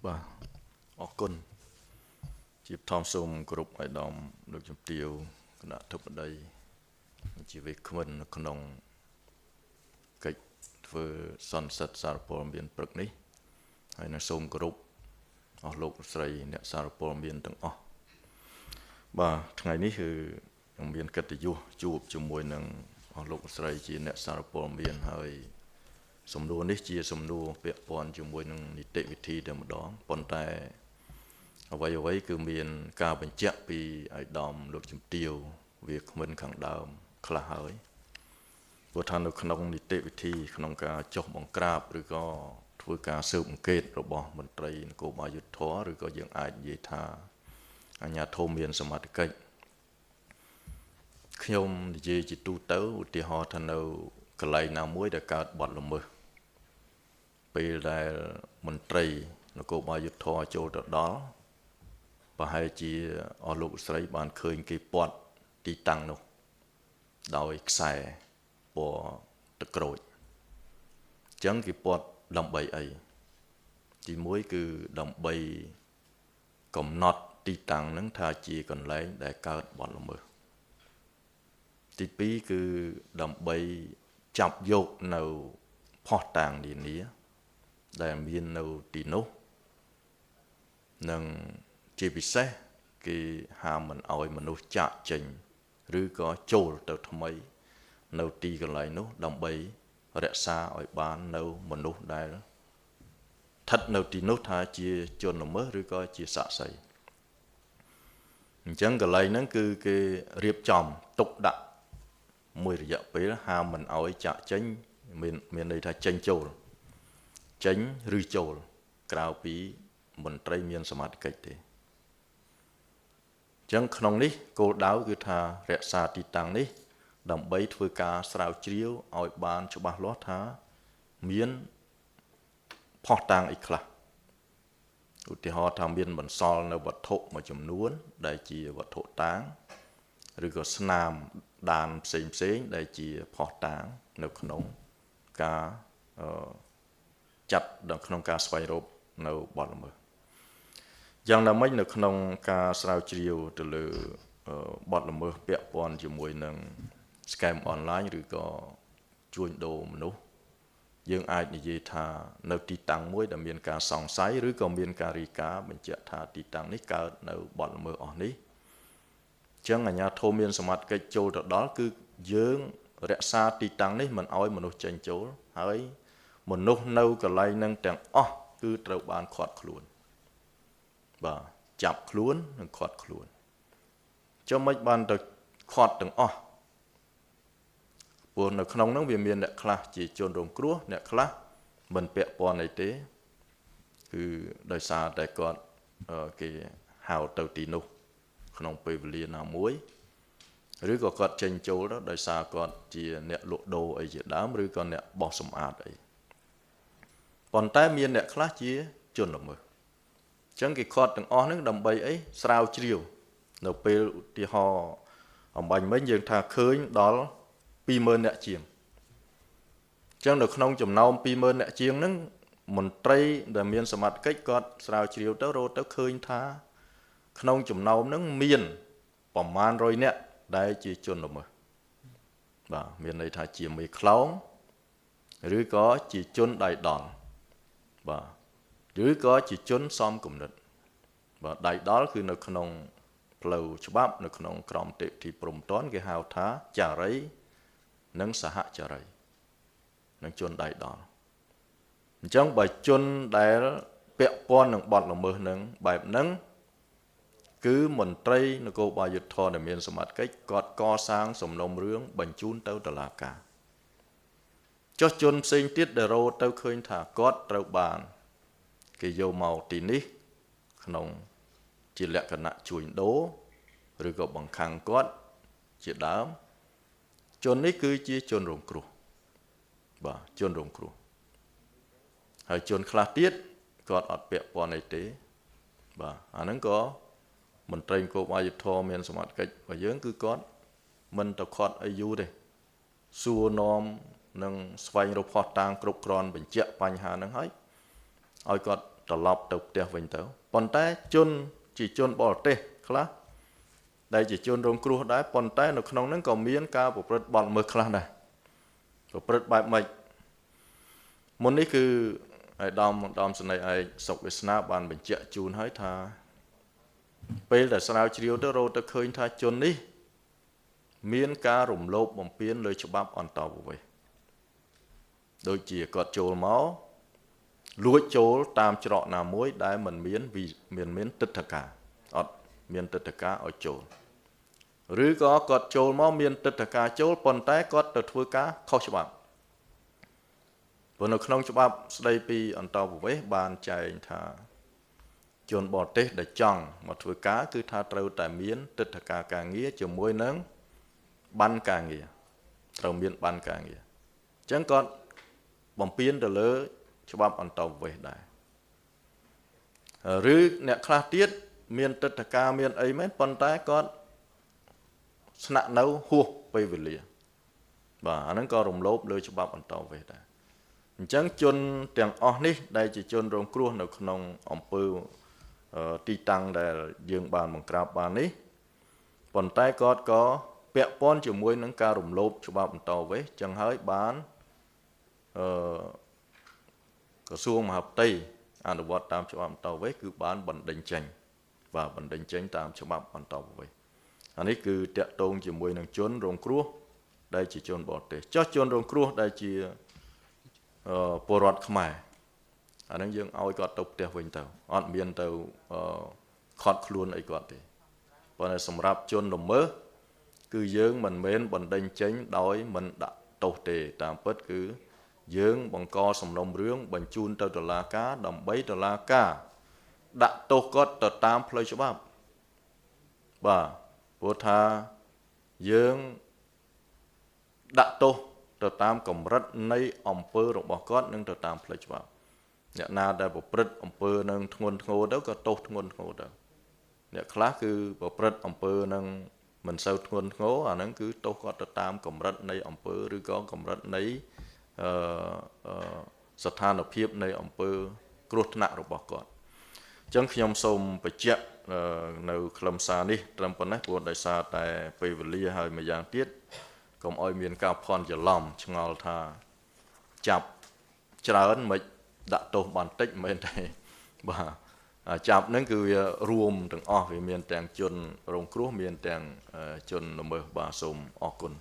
បាទអរគុណជាបឋមសូមគោរពឲ្យដំលោកជំទាវគណៈធិបតីជាវេក្មិននៅក្នុងកិច្ចធ្វើសន្និសីទសារព័ត៌មានព្រឹកនេះហើយនឹងសូមគោរពអស់លោកស្រីអ្នកសារព័ត៌មានទាំងអស់បាទថ្ងៃនេះគឺខ្ញុំមានកិត្តិយសជួបជាមួយនឹងអស់លោកស្រីជាអ្នកសារព័ត៌មានហើយសំណួរនេះជាសំណួរពាក់ព័ន្ធជាមួយនឹងនីតិវិធីតែម្ដងប៉ុន្តែអ្វីគឺមានការបញ្ជាក់ពីឯកឧត្តមលោកជំទាវវាគ្មិនខាងដើមខ្លះហើយព្រោះថានៅក្នុងនីតិវិធីក្នុងការចុះបង្ក្រាបឬក៏ធ្វើការស៊ើបអង្កេតរបស់មន្ត្រីនគរបាលយុត្តិធម៌ឬក៏យើងអាចនិយាយថាអាជ្ញាធរមានសមត្ថកិច្ចខ្ញុំនិយាយជាទូទៅឧទាហរណ៍ថានៅកន្លែងណាមួយដែលកើតបទល្មើសពេលដែលមន្ត្រីនគរបាលយុត្តិធម៌ចូលទៅដល់ប្រហែលជាអស់លោកស្រីបានឃើញគេពាត់ទីតាំងនោះដោយខ្សែពណ៌ទឹកក្រូចអញ្ចឹងគេពាត់ដើម្បីអីទីមួយគឺដើម្បីកំណត់ទីតាំងហ្នឹងថាជាកន្លែងដែលកើតបទល្មើសទីពីរគឺដើម្បីចាប់យកនៅភស្តុតាងនានាដែលមាននៅទីនោះនិងជាពិសេសគេហាមមិនឲ្យមនុស្សចាក់ចេញឬក៏ចូលទៅថ្មីនៅទីកន្លែងនោះដើម្បីរក្សាឲ្យបាននៅមនុស្សដែលស្ថិតនៅទីនោះថាជាជនល្មើសឬក៏ជាសាក្សីអញ្ចឹងកន្លែងហ្នឹងគឺគេរៀបចំទុកដាក់មួយរយៈពេលហាមមិនឲ្យចាក់ចេញមានន័យថាចេញចូលចេញឬចូលក្រៅពីមន្ត្រីមានសមត្ថកិច្ចទេអញ្ចឹងក្នុងនេះគោលដៅគឺថារក្សាទីតាំងនេះដើម្បីធ្វើការស្រាវជ្រាវឲ្យបានច្បាស់លាស់ថាមានភស្តុតាងអីខ្លះឧទាហរណ៍ថាមានបន្សល់នៅវត្ថុមួយចំនួនដែលជាវត្ថុតាងឬក៏ស្នាមដានផ្សេងដែលជាភស្តុតាងនៅក្នុងការចាត់នៅក្នុងការស្វែងរកនៅបទល្មើសយ៉ាងណាមិញនៅក្នុងការស្រាវជ្រាវទៅលើបទល្មើសពាក់ព័ន្ធជាមួយនឹង scam online ឬក៏ជួញដូរមនុស្សយើងអាចនិយាយថានៅទីតាំងមួយដែលមានការសង្ស័យឬក៏មានការរាយការណ៍បញ្ជាក់ថាទីតាំងនេះកើតនៅបទល្មើសអស់នេះអញ្ចឹងអាជ្ញាធរមានសមត្ថកិច្ចចូលទៅដល់គឺយើងរក្សាទីតាំងនេះមិនឲ្យមនុស្សចេញចូលហើយមនុស្សនៅកន្លែងហ្នឹងទាំងអស់គឺត្រូវបានឃាត់ខ្លួនបាទចាប់ខ្លួននិងឃាត់ខ្លួនចុះមិនបានទៅឃាត់ទាំងអស់ព្រោះនៅក្នុងហ្នឹងវាមានអ្នកខ្លះជាជនរងគ្រោះអ្នកខ្លះមិនពាក់ព័ន្ធអីទេគឺដោយសារតែគាត់គេហៅទៅទីនោះក្នុងពេលវេលាណាមួយឬក៏គាត់ចេញចូលទៅដោយសារគាត់ជាអ្នកលក់ដូរអីជាដើមឬក៏អ្នកបោះសម្អាតអីប៉ុន្តែមានអ្នកខ្លះជាជនល្មើសអញ្ចឹងគេខាត់ទាំងអស់ហ្នឹងដើម្បីអីស្រាវជ្រាវនៅពេលឧទាហរណ៍អំបញ្ញមិញយើងថាឃើញដល់ 20,000 អ្នកជាងអញ្ចឹងនៅក្នុងចំណោម 20,000 អ្នកជាងហ្នឹងមន្ត្រីដែលមានសមត្ថកិច្ចគាត់ស្រាវជ្រាវទៅរកទៅឃើញថាក្នុងចំណោមហ្នឹងមានប្រមាណ100អ្នកដែលជាជនល្មើសបាទមានន័យថាជាមេខ្លោងឬក៏ជាជនដៃដល់បាទឬក៏ជាជនសមគំនិតបាទដៃដល់គឺនៅក្នុងផ្លូវច្បាប់នៅក្នុងក្រមនីតិព្រហ្មទណ្ឌគេហៅថាចារីនិងសហចារីនឹងជនដៃដល់អញ្ចឹងបើជនដែលពាក់ព័ន្ធនឹងបទល្មើសនឹងបែបហ្នឹងគឺមន្ត្រីនគរបាលយុត្តិធម៌ដែលមានសមត្ថកិច្ចគាត់កសាងសំណុំរឿងបញ្ជូនទៅតុលាការចុះជនផ្សេងទៀតដែលរកទៅឃើញថាគាត់ត្រូវបានគេយកមកទីនេះក្នុងជាលក្ខណៈជួញដូរឬក៏បង្ខាំងគាត់ជាដើមជននេះគឺជាជនរងគ្រោះបាទជនរងគ្រោះហើយជនខ្លះទៀតគាត់អត់ពាក់ព័ន្ធអីទេបាទអាហ្នឹងក៏មន្ត្រីនគរបាលយុត្តិធម៌មានសមត្ថកិច្ចរបស់យើងគឺគាត់មិនទៅខាត់អីយូរទេសួរនាំនិងស្វែងរកភស្តុតាងគ្រប់គ្រាន់បញ្ជាក់បញ្ហាហ្នឹងហើយឲ្យគាត់ ត្រឡប់ទៅផ្ទះវិញទៅប៉ុន្តែជនជាជនបរទេសខ្លះដែលជាជនរងគ្រោះដែរប៉ុន្តែនៅក្នុងហ្នឹងក៏មានការប្រព្រឹត្តបទល្មើសខ្លះដែរប្រព្រឹត្តបែបម៉េចមុននេះគឺអាយដាមសនីឯកសុកវាសនាបានបញ្ជាក់ជូនហើយថាពេលដែលស្រាវជ្រាវទៅរកទៅឃើញថាជននេះមានការរំលោភបំពានលើច្បាប់អន្តរប្រវេសន៍ដូចជាគាត់ចូលមកលួចចូលតាមច្រកណាមួយដែលមិនមានទិដ្ឋាការអត់មានទិដ្ឋាការឲ្យចូលឬក៏គាត់ចូលមកមានទិដ្ឋាការចូលប៉ុន្តែគាត់ទៅធ្វើការខុសច្បាប់ព្រោះនៅក្នុងច្បាប់ស្ដីពីអន្តរប្រវេសន៍បានចែងថាជនបរទេសដែលចង់មកធ្វើការគឺថាត្រូវតែមានទិដ្ឋាការការងារជាមួយនឹងបានការងារត្រូវមានបានការងារអញ្ចឹងគាត់បំពេញទៅលើច្បាប់អន្តរប្រវេសន៍ដែរឬអ្នកខ្លះទៀតមានទិដ្ឋាការមានអីមែនប៉ុន្តែគាត់ស្នាក់នៅហួសពេលវេលាបាទអាហ្នឹងក៏រំលោភលើច្បាប់អន្តរប្រវេសន៍ដែរអញ្ចឹងជនទាំងអស់នេះដែលជាជនរងគ្រោះនៅក្នុងអំពើទីតាំងដែលយើងបានបង្ក្រាបបាននេះប៉ុន្តែគាត់ក៏ពាក់ព័ន្ធជាមួយនឹងការរំលោភច្បាប់អន្តរប្រវេសន៍ចឹងហើយបានក្រសួងមហាផ្ទៃអនុវត្តតាមច្បាប់អន្តរប្រវេសន៍គឺបានបណ្ដេញចេញបាទបណ្ដេញចេញតាមច្បាប់អន្តរប្រវេសន៍អានេះគឺតាក់ទងជាមួយនឹងជនរងគ្រោះដែលជាជនបរទេសចុះជនរងគ្រោះដែលជាពលរដ្ឋខ្មែរអាហ្នឹងយើងឲ្យគាត់ទៅផ្ទះវិញទៅអត់មានទៅខត់ខ្លួនអីគាត់ទេប៉ុន្តែសម្រាប់ជនល្មើសគឺយើងមិនមែនបណ្ដេញចេញដោយមិនដាក់ទោសទេតាមពិតគឺយើងបង្កសំណុំរឿងបញ្ជូនទៅតុលាការដើម្បីតុលាការដាក់ទោសគាត់ទៅតាមផ្លូវច្បាប់បាទព្រោះថាយើងដាក់ទោសទៅតាមកម្រិតនៃអំពើរបស់គាត់និងទៅតាមផ្លូវច្បាប់អ្នកណាដែលប្រព្រឹត្តអំពើនឹងធ្ងន់ធ្ងរទៅក៏ទោសធ្ងន់ធ្ងរទៅអ្នកខ្លះគឺប្រព្រឹត្តអំពើនឹងមិនសូវធ្ងន់ធ្ងរអាហ្នឹងគឺទោសគាត់ទៅតាមកម្រិតនៃអំពើឬក៏កម្រិតនៃស្ថានភាពនៃអំពើគ្រោះថ្នាក់របស់គាត់អញ្ចឹងខ្ញុំសូមបញ្ជាក់នៅខ្លឹមសារនេះត្រឹមប៉ុណ្ណេះព្រោះដោយសារតែពេលវេលាហើយម្យ៉ាងទៀតកុំឲ្យមានការភ័ន្តច្រឡំឆ្ងល់ថាចាប់ច្រើនមិនដាក់ទោសបានតិចមិនមែនទេបាទចាប់ហ្នឹងគឺវារួមទាំងអស់វាមានទាំងជនរងគ្រោះមានទាំងជនល្មើសបាទសូមអរគុណ